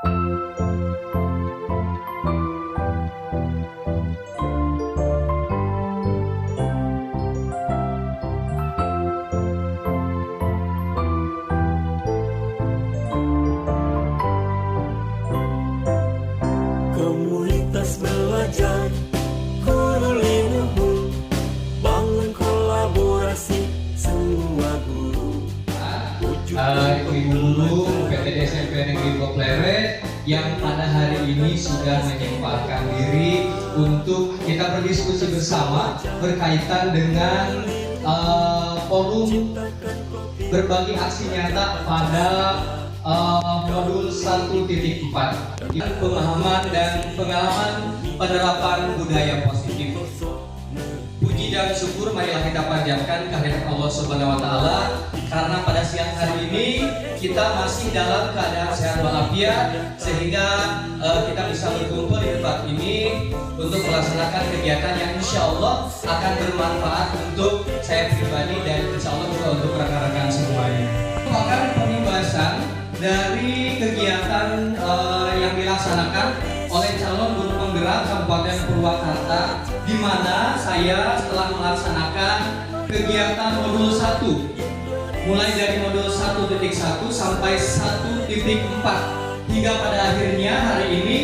Komunitas belajar guru Linuhung, bangun kolaborasi semua guru. Ibu guru PTD SMP Negeri 2 Pleret yang pada hari ini sudah menyempatkan diri untuk kita berdiskusi bersama berkaitan dengan forum berbagi aksi nyata pada modul 1.4 pemahaman dan pengalaman penerapan budaya positif. Puji dan syukur marilah kita panjatkan kehadirat Allah Subhanahu wa taala karena pada siang hari ini kita masih dalam keadaan sehat walafiat sehingga kita bisa berkumpul di tempat ini untuk melaksanakan kegiatan yang insya Allah akan bermanfaat untuk saya pribadi dan insya Allah juga untuk rekan-rekan semuanya. Merupakan pembahasan dari kegiatan yang dilaksanakan oleh calon guru penggerak Kabupaten Purwakarta, di mana saya telah melaksanakan kegiatan modul 1 mulai dari modul 1.1 sampai 1.4 hingga pada akhirnya hari ini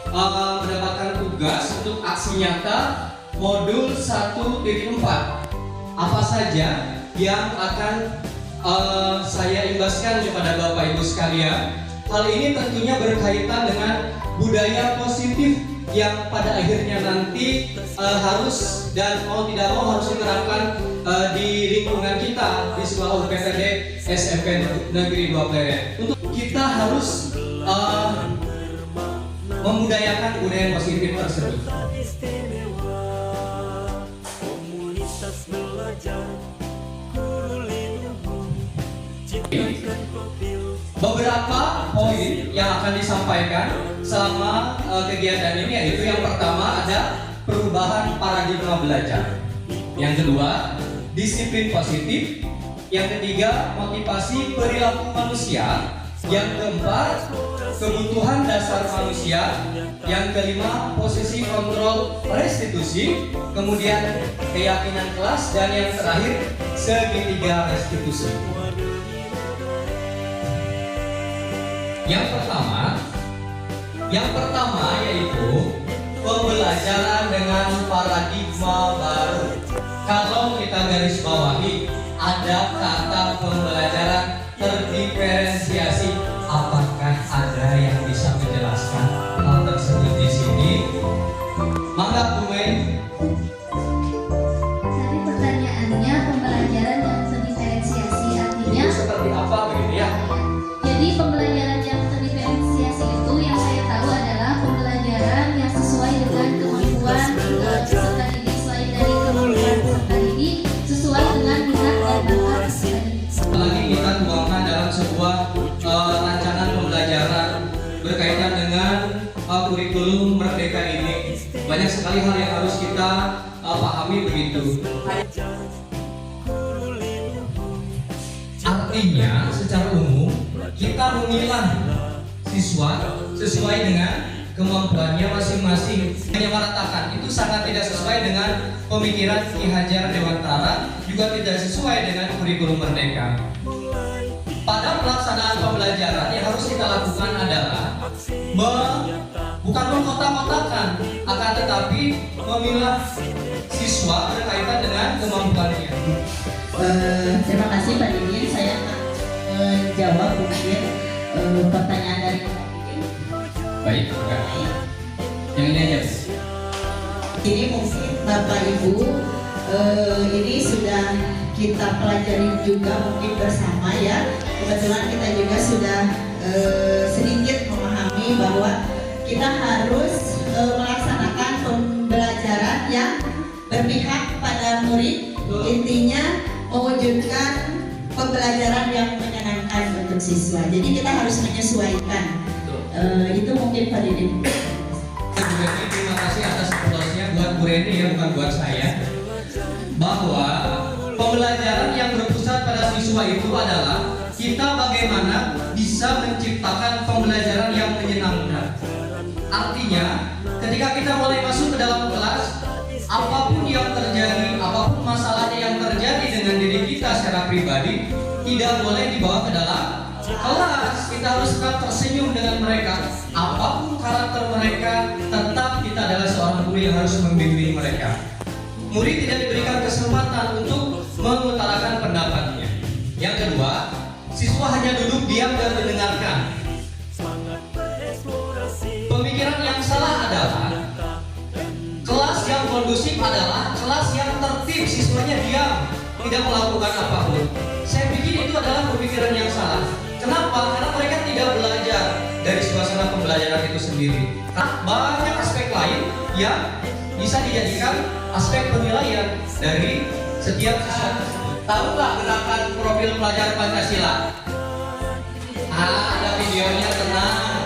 mendapatkan tugas untuk aksi nyata modul 1.4. Apa saja yang akan saya imbaskan kepada Bapak Ibu sekalian? Hal ini tentunya berkaitan dengan budaya positif yang pada akhirnya nanti harus dan mau tidak mau harus diterapkan di lingkungan kita di sekolah PTD SMP Negeri 2 Pleret. Untuk kita harus memudayakan budaya positif tersebut. Komunitas belajar guru Linuhung, ciptakan profil. Beberapa poin yang akan disampaikan selama kegiatan ini yaitu yang pertama ada perubahan paradigma belajar, yang kedua disiplin positif, yang ketiga motivasi perilaku manusia, yang keempat kebutuhan dasar manusia, yang kelima posisi kontrol restitusi, kemudian keyakinan kelas, dan yang terakhir segitiga restitusi. Yang pertama yaitu pembelajaran dengan paradigma baru. Kalau kita garis bawahi ada kata pembelajaran terdiferensiasi. Apakah ada yang bisa menjelaskan hal tersebut di sini? Mangga Bu Mei. Tadi pertanyaannya pembelajaran yang terdiferensiasi artinya Itu seperti apa begitu ya? Jadi pembelajaran yang terdiferensiasi itu yang saya tahu adalah pembelajaran yang sesuai dengan kemampuan peserta didik, selain dari kemampuan peserta didik sesuai dengan minat dan bakat peserta didik. Lagi kita tuangkan dalam sebuah rancangan pembelajaran berkaitan dengan kurikulum Merdeka ini. Banyak sekali hal yang harus kita pahami begitu. Artinya secara umum kita memilah siswa sesuai dengan kemampuannya masing-masing. Menyamaratakan itu sangat tidak sesuai dengan pemikiran Ki Hajar Dewantara, juga tidak sesuai dengan kurikulum Merdeka. Pada pelaksanaan pembelajaran yang harus kita lakukan adalah bukan mengkotak-kotakan, akan tetapi memilah siswa berkaitan dengan kemampuannya. Terima kasih Pak Didin, saya menjawab mungkin pertanyaan dari Pak Didin. Baik, enggak. Yang ini aja. Ini mungkin Bapak Ibu ini sudah kita pelajari juga mungkin bersama ya. Kebetulan kita juga sudah sedikit memahami bahwa kita harus melaksanakan pembelajaran yang berpihak pada murid. Intinya mewujudkan pembelajaran yang menyenangkan untuk siswa. Jadi kita harus menyesuaikan. Itu mungkin Pak Didin. Terima kasih atas aplausnya buat Bu Reni ya, bukan buat saya. Bahwa pembelajaran yang berpusat pada siswa itu adalah kita bagaimana bisa menciptakan pembelajaran yang menyenangkan Artinya, ketika kita mulai masuk ke dalam kelas, apapun yang terjadi, apapun masalahnya yang terjadi dengan diri kita secara pribadi, tidak boleh dibawa ke dalam kelas. Kita harus tetap tersenyum dengan mereka. Apapun karakter mereka, tetap kita adalah seorang guru yang harus membimbing mereka. Murid tidak diberikan kesempatan untuk mengutarakan pendapatnya. Yang kedua, siswa hanya duduk diam dan mendengarkan. Pemikiran yang salah adalah kelas yang kondusif adalah kelas yang tertib, siswanya diam, tidak melakukan apapun. Saya pikir itu adalah pemikiran yang salah. Kenapa? Karena mereka tidak belajar dari suasana pembelajaran itu sendiri. Banyak aspek lain yang bisa dijadikan aspek penilaian dari setiap siswa. Tahu nggak gerakan profil pelajar Pancasila? Ada videonya, tenang.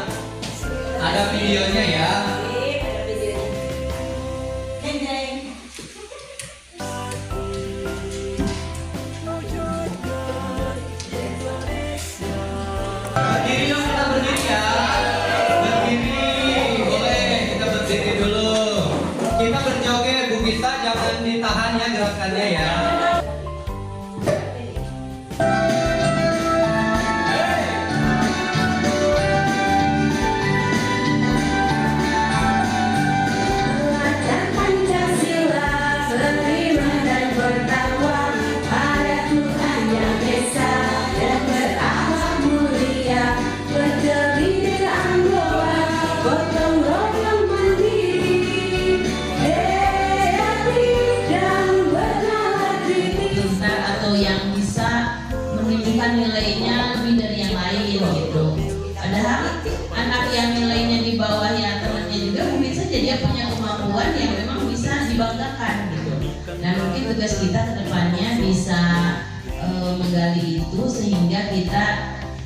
Ada videonya ya. Berdiri dong, kita berdiri ya. Berdiri, boleh kita berdiri dulu. Kita berjoget, Bu Gita jangan ditahan ya gerakannya ya. Yang bisa menunjukkan nilainya lebih dari yang lain gitu. Padahal anak yang nilainya di bawahnya temannya juga mungkin saja dia punya kemampuan yang memang bisa dibanggakan gitu. Nah mungkin tugas kita ke depannya bisa menggali itu sehingga kita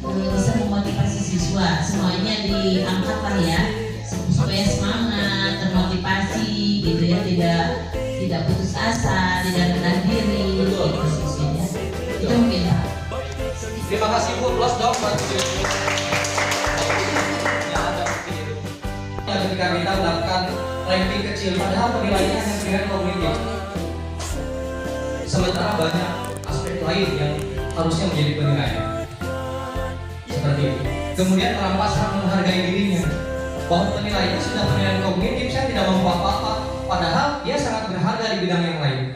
bisa memotivasi siswa. Semuanya diangkat lah ya supaya semangat, termotivasi gitu ya, tidak putus asa, tidak rendah diri gitu siswanya. Itu mungkin Pak. Terima kasih Bu, plus dong buat ketika kita melakukan ranking kecil, padahal penilaiannya hanya penilaian kognitif. Sementara banyak aspek lain yang harusnya menjadi penilaian. Seperti itu. Kemudian merampaskan menghargai dirinya. Bahwa penilaiannya sudah penilaian kognitif, saya tidak mampu apa-apa. Padahal dia sangat berharga di bidang yang lain.